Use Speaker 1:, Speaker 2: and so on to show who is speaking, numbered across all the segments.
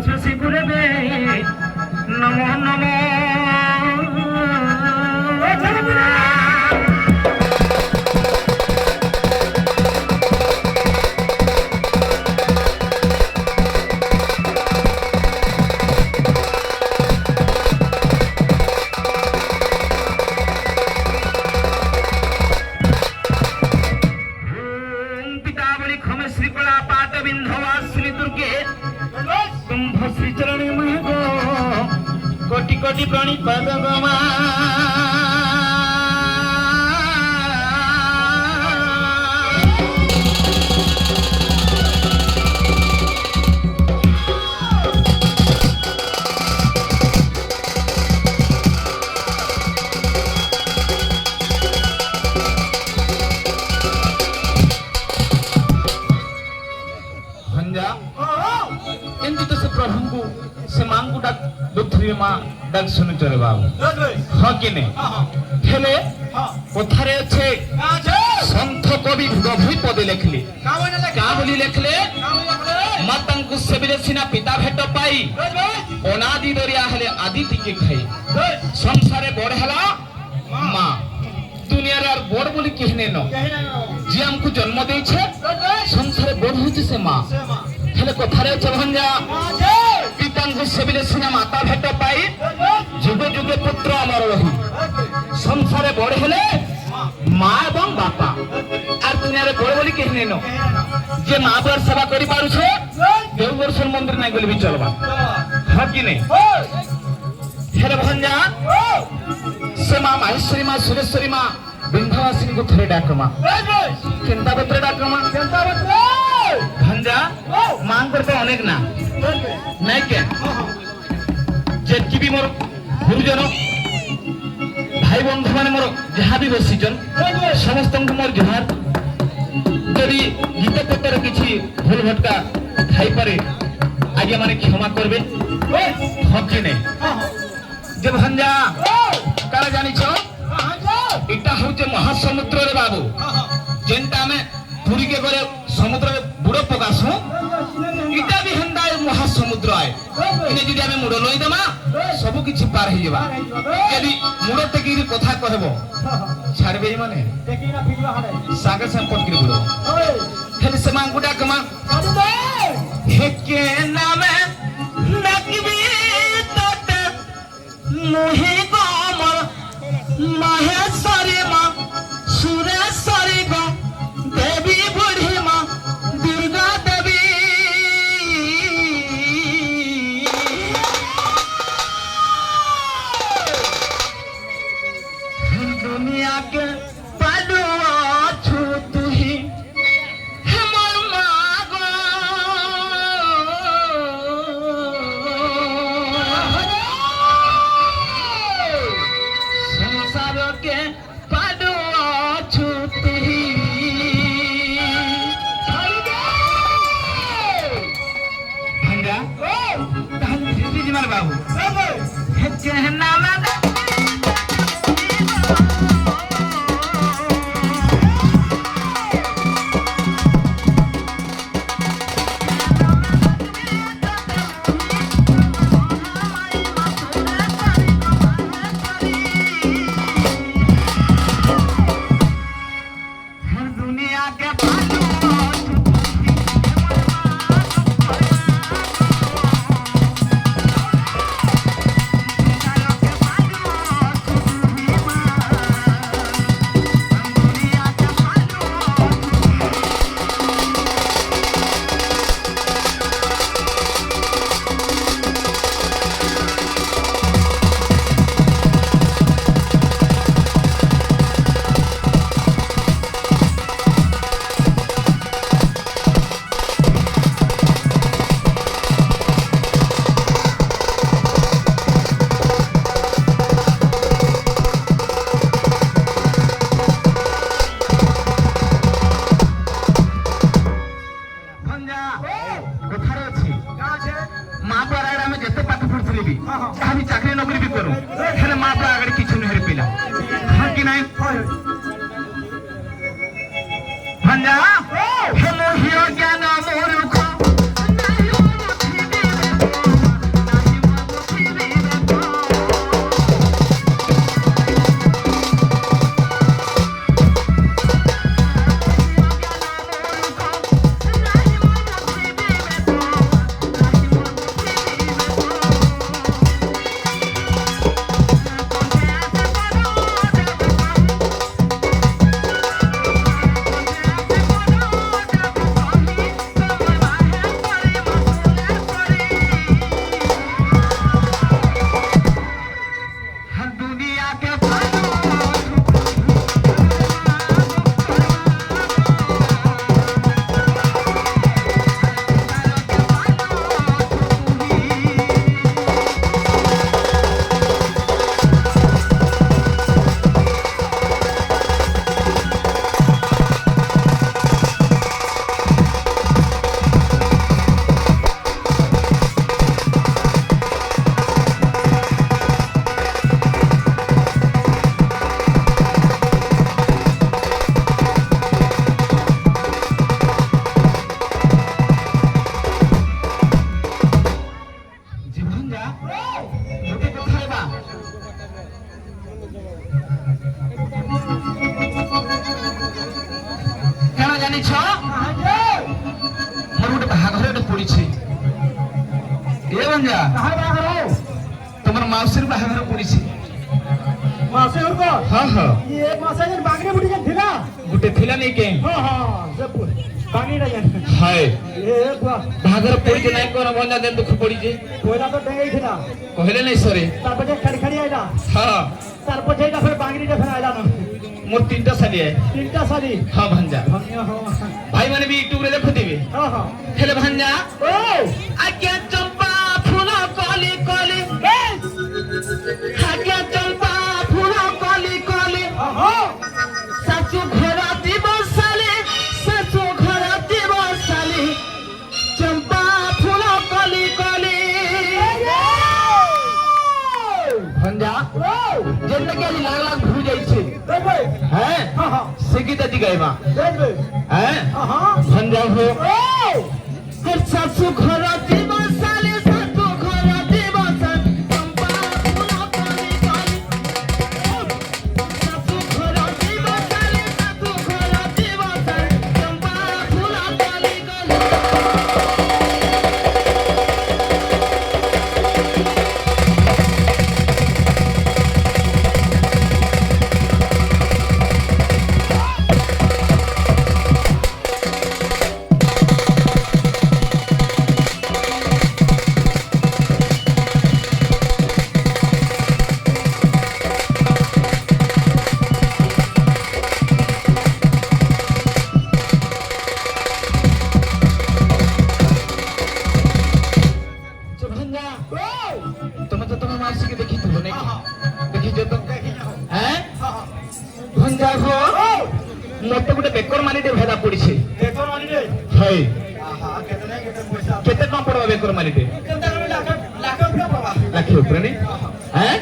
Speaker 1: शशि गुरवे नमो नमो कोटि कोटि प्राणी पद गमा प्रभु से मांगू डाक दुथरी मां डाक सुन चले बाबू हां कि नहीं हेले कोथारे छे संत कवि गभुई पदे लिखली का बोली लिखले मातांकु सेबिले सिना पिता भेट पाई अनादि दरिया हेले आदि टिके खाई संसारे बड़ हला मां दुनिया रे बड़ बोली कहने न जे हमकु जन्म देई छे संसारे बड़ होची से मां हेले कोथारे चलहंजा पितांकु सेबिले सिना माता भेट पाई जुगे जुगे पुत्र अमर रही संसारे बड़ हेले मां एवं बापा आर दुनिया रे बड़ बोली कहने न जे मां बार सेवा करि पारु छे देवदर्शन मंदिर नाही गले भी चलबा हां कि नहीं हेले भंजा से मां माहेश्वरी मां सुरेश्वरी मां विंध्यवासिनी को थरे डाकमा केंता बत्रे डाकमा केंता बत्रे भंजा मांग करते अनेक ना नहीं क्या जेटकी भी मोर गुरुजन भाई बंधु माने मोर जहां भी बसिजन समस्त को मोर जोहार यदि गीत पत्र किछि भूल भटका खाई पारे आगे माने क्षमा करबे हकी नहीं जे भंजा काला जानि छ इटा होचे महासमुद्र रे बाबू जेंता में पुरी के करे समुद्र में बुड़ो पकासु इटा भी हंदा महासमुद्र आए इने जदी हमें मुड़ो लई देमा सब किछि पार ही जेबा यदि मुड़ो तेकी कथा कहबो छाड़बे माने तेकी ना फिरवा हाडे सागर संपत के बुड़ो हेले से मांग गुडा कमा हे के नामे नकबी तोते मोहि गोमर माहेश्वरी मां सुरेश्वरी गो देवी बुढ़ी मां दुर्गा देवी दुनिया के पालुआ छु तू ही हमर मां गो संसार के पालुआ छु तू ही भंगा कहां जी मार बाबू हे कहना में चाकरी नौकरी भी करूं हेले मां पर आगे किछु नहीं पिला हां कि नहीं भंजा हे मोहियो ज्ञान मोर को नहीं हो ଭଞ୍ଜା ଗୋଟେ କଥା ହେବା কেন জানিছ ମୋର ଗୋଟେ ବାହାଘର ଗୋଟେ ପଡିଛି ଏ ଭଞ୍ଜା তোমার মাউসীর বাহাঘর পড়িছি
Speaker 2: মাসে হরক
Speaker 1: হ্যাঁ হ্যাঁ
Speaker 2: ये मासे जन बागरे बुटी जन थिला
Speaker 1: গোটে থিলা নেই কে
Speaker 2: हां हां सब बागरे जन
Speaker 1: হায়
Speaker 2: ए बुआ
Speaker 1: বাহাঘর পড়িছে নাই কোন ভঞ্জা দেন দুঃখ পড়িছে
Speaker 2: कोइला तो डेंगई थिला
Speaker 1: কহিলে নাই সরে
Speaker 2: तार पछे खड़खड़ी आइला
Speaker 1: হ্যাঁ
Speaker 2: तार पछे जा फिर बागरे जा फिर आइला न
Speaker 1: মোর তিনটা শালি है
Speaker 2: तीनटा साली
Speaker 1: হ্যাঁ ভঞ্জা
Speaker 2: हमिया हो
Speaker 1: ভাই মানে বি ইউটিউব রে দেখুথিবে
Speaker 2: हां हां
Speaker 1: হেলে ভঞ্জা
Speaker 2: ओ
Speaker 1: আজ্ঞা চম্পা ফুল কলি কলি আজ্ঞা চম্পা ফুল কলি কলি
Speaker 2: हां
Speaker 1: শাশু ঘরাতি বসালে শাশু ঘরাতি বসালে চম্পা ফুল কলি কলি ভঞ্জা
Speaker 2: ओ
Speaker 1: যেন কি আজ লাগ লাগ ভুল যাইছে
Speaker 2: देख भाई
Speaker 1: হ্যাঁ
Speaker 2: हां हां
Speaker 1: সে গীতা জি গাইবা
Speaker 2: देख भाई
Speaker 1: হ্যাঁ
Speaker 2: हां
Speaker 1: ভঞ্জা হো
Speaker 2: ओ
Speaker 1: हर शाशु घराती बसाले शाशु घराती बसाले चंपा फूल कली कली शाशु घराती बसाले शाशु घराती बसाले चंपा फूल कली कली তুমি তো তোমার মাসিকে দেখিছো নাকি দেখিছো তো হ্যাঁ ভঞ্জা হো মতে গোটে বেকর মালিটে ভেদা পড়িছে
Speaker 2: देखो मानी रे
Speaker 1: হাই
Speaker 2: आहा केतने पैसा
Speaker 1: কেতে টଙ୍କା পড়বা বেকর মালিটে
Speaker 2: केतने लाख लाख रुपया बाबा
Speaker 1: লাখি উপরে নি হ্যাঁ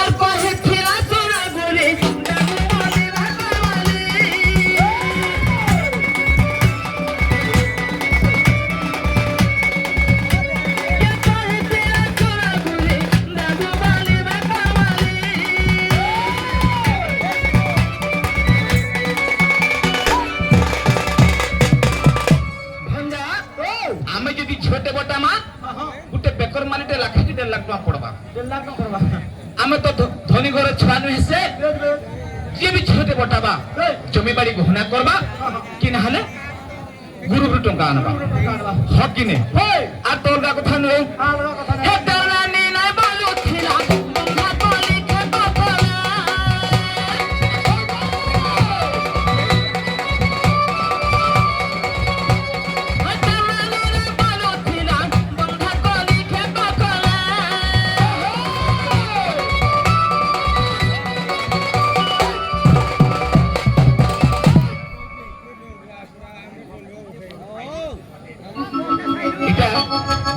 Speaker 1: আর কহে ফিরা তোরা বলে ডাকু বলে রাখবালি কহে ফিরা তোরা বলে ডাকু বলে রাখবালি ভঞ্জা আমি যদি ছোটে বটা মা
Speaker 2: हां
Speaker 1: গোটে বেকর মালিটে লাখে কি 1.5 লাখ টଙ୍କା পড়বা
Speaker 2: 1 लाख का करवा
Speaker 1: আমি তো ধনী ঘর ছুয়া নুহে সে
Speaker 2: देख देख
Speaker 1: যে বি ছোটে বটাবা জমি বাড়ি গহনা করবা কি না হলে গুরুর টঙ্কা আনবা হক কি নে আর তোর গা কথা নুহে
Speaker 2: हां लगा कथा
Speaker 1: হে দরানি নাই বলু ছিলা বন্ধা কলি খেত কলা হে দরানি নাই বলু ছিলা বন্ধা কলি খেত কলা এটা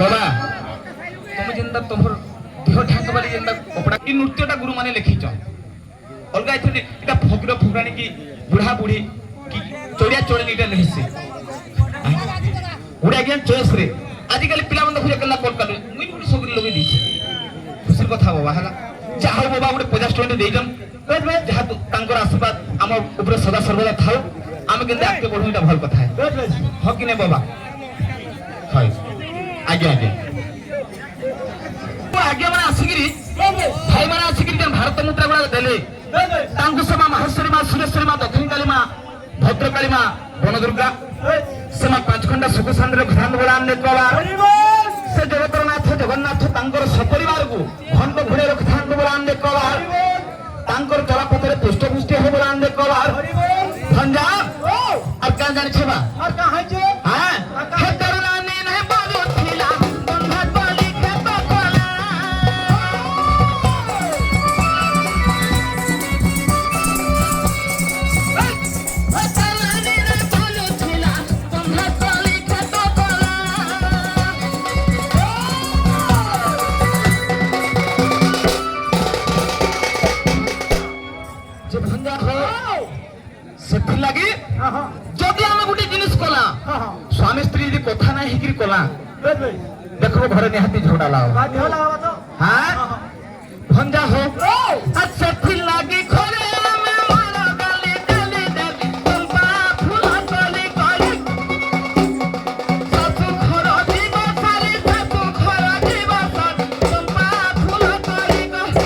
Speaker 1: বাবা তুমি যেনটা তোমার দেহ ঢাকবালি যেনটা কপড়া এই নৃত্যটা গুরু মানে লেখিছ অলগা এথে এটা ফকর ফুকরানি কি বুড়া বুড়ি কি চড়িয়া চড়নি এটা লেখিছে উড়া জ্ঞান চয়েস রে আজকাল পিলা মানে খুঁজে কেলা কল কালে মুই গুড়ি সগরি লগে দিছি খুশির কথা বাবা হলা যাহা বাবা গোটে 50 টଙ୍କା দেইছন যাহা তাঙ্কর আশীর্বাদ আমার উপরে সদা সর্বদা থাও আমি কিন্তু আগে বড় এটা ভাল কথা
Speaker 2: देख देख
Speaker 1: হক কি নে বাবা হয় আগে আগে আগে মানে আসিকিরি ভাই মানে আসিকিরি ভারত মুদ্রা গুলা দেলে
Speaker 2: देख देख
Speaker 1: ତାଙ୍କୁ ସେମା ମାହେଶ୍ୱରୀ ମା ସୁରେଶ୍ୱରୀ ମା ଦକ୍ଷିଣ କାଳୀ ମା ଭଦ୍ରକାଳୀ ମା ବନଦୁର୍ଗା ସେମା ପାଞ୍ଚଖଣ୍ଡା ସୁଖଶାନ୍ତିରେ ଘରାନ୍ଦ ବୋଳାନ୍ନେ କବା
Speaker 2: हरि बोल
Speaker 1: ସେ ଜଗତର ନାଥ ଜଗନ୍ନାଥ ତାଙ୍କର ସପରିବାରକୁ ଘଣ୍ଟ ଘୋଡେ ରଖିଥାନ୍ତି ବୋଳାନ୍ନେ କବା ତାଙ୍କର ଚଳାପଥରେ ପୁଷ୍ଟପୁଷ୍ଟି ହେବ ବୋଳାନ୍ନେ କବା
Speaker 2: हरि बोल
Speaker 1: ଭଞ୍ଜା
Speaker 2: ओ
Speaker 1: আর কাঁ জানিছে বা
Speaker 2: और कहां छे
Speaker 1: হ্যাঁ হে করুণানি নাই বলুথিলা বন্ধা কলি খেত কলা হে করুণানি নাই বলুথিলা বন্ধা কলি খেত কলা যে ভঞ্জা হো সেথি লাগি
Speaker 2: हां हां
Speaker 1: যদি আমি গোটে জিনিস কলা
Speaker 2: हां हां
Speaker 1: স্বামী স্ত্রী যদি কথা নাই হেকিরি কলা
Speaker 2: देख देख
Speaker 1: দেখো ঘরে নিহাতি ঝগড়া লাগ
Speaker 2: बात हो लगा तो
Speaker 1: भंजा हो अच्छा फिर लागी खोले में मारा गाली गाली गाली चंपा फूल कली कली सासु खरा जीव साली सासु खरा जीव साली चंपा फूल कली कली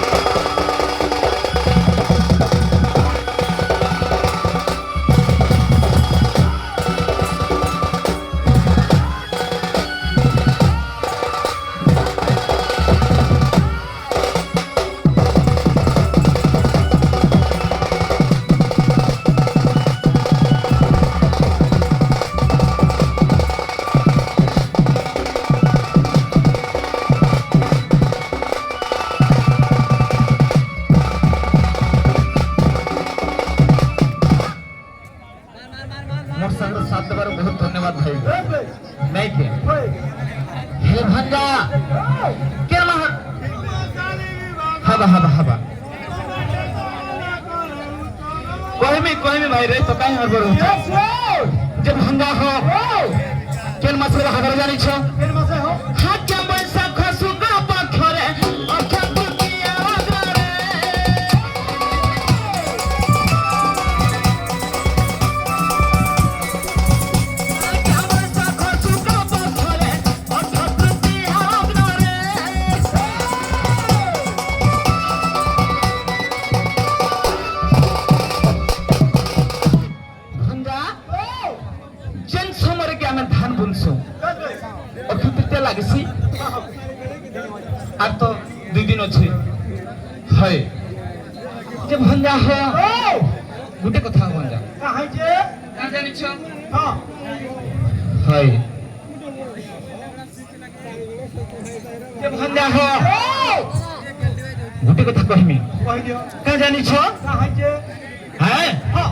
Speaker 1: मोर संग साथ देबार बहुत धन्यवाद भाई नहीं के हे भंजा के महा हवा हवा हवा कोई में भाई रे तो काहे हर बरो जब भंजा हो केन मसला हगर जानी छ
Speaker 2: केन मसे हो
Speaker 1: हाथ के पैसा खसु का पखरे अखा दुनिया अगरे ধান বুনছো অক্ষিতে লাগিছি আর তো 2 দিন আছে হয় যে ভঞ্জা হয় গুটে কথা ভঞ্জা
Speaker 2: কাহাই যে
Speaker 1: না জানিছ
Speaker 2: হ্যাঁ
Speaker 1: হয় যে ভঞ্জা হয় গুটে কথা কহিমি
Speaker 2: কই দিও
Speaker 1: কা জানিছ
Speaker 2: কাহাই যে
Speaker 1: হ্যাঁ
Speaker 2: হ্যাঁ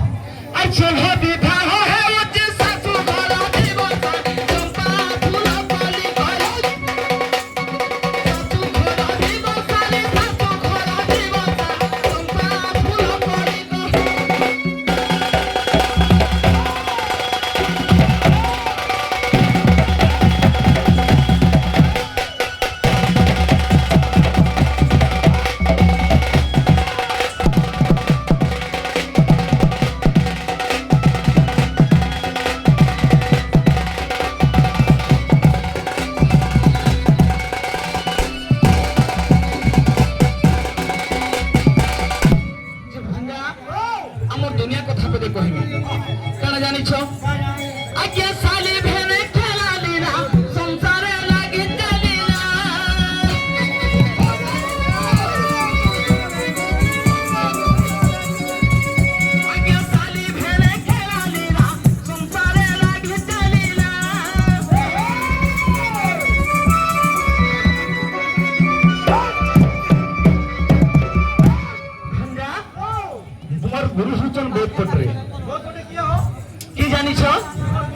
Speaker 1: আচ্ছা হে বিধা হে ওতে সাসু ঘরা জীব চম্পা ফুল কলি কলি সাসু ঘরা জীব সালি সাসু ঘরা জীব চম্পা ফুল কলি কলি আমার দুনিয়া কথা কই কহিবি কারণ জানিছ আজ্ঞা সালি ভেনে খেলালি না সংসারে লাগি চলি না আজ্ঞা সালি ভেনে খেলালি না সংসারে লাগি চলি না ভঞ্জা তোমার গুরু সূচন বহুত পটরে
Speaker 2: বহুত কোটে কি हो
Speaker 1: কি জানিছ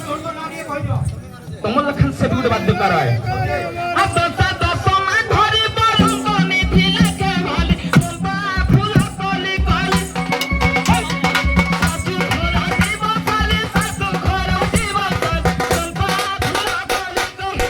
Speaker 2: তোর তো না দিয়ে কই দিও
Speaker 1: তোমার লক্ষণ সে গুড বাদ্য করায় আদতা দশমা ধরি বরঙ্গ নিধি লাগে ভালি চম্পা ফুল কলি কলি সাসু ঘরা জীব সালি সাসু ঘরা জীব সালি চম্পা ফুল কলি কলি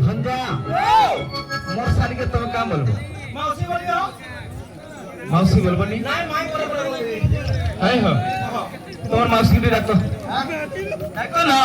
Speaker 1: ভঞ্জা মোর সালিকে তুমি কাম বলবো
Speaker 2: মাউসি বলিও
Speaker 1: মাউসি বলবো নি
Speaker 2: নাই মাই বলে বলে
Speaker 1: হ্যাঁ হ্যাঁ তোমার মাউসি কি ডাকতো
Speaker 2: হ্যাঁ
Speaker 1: ডাকো না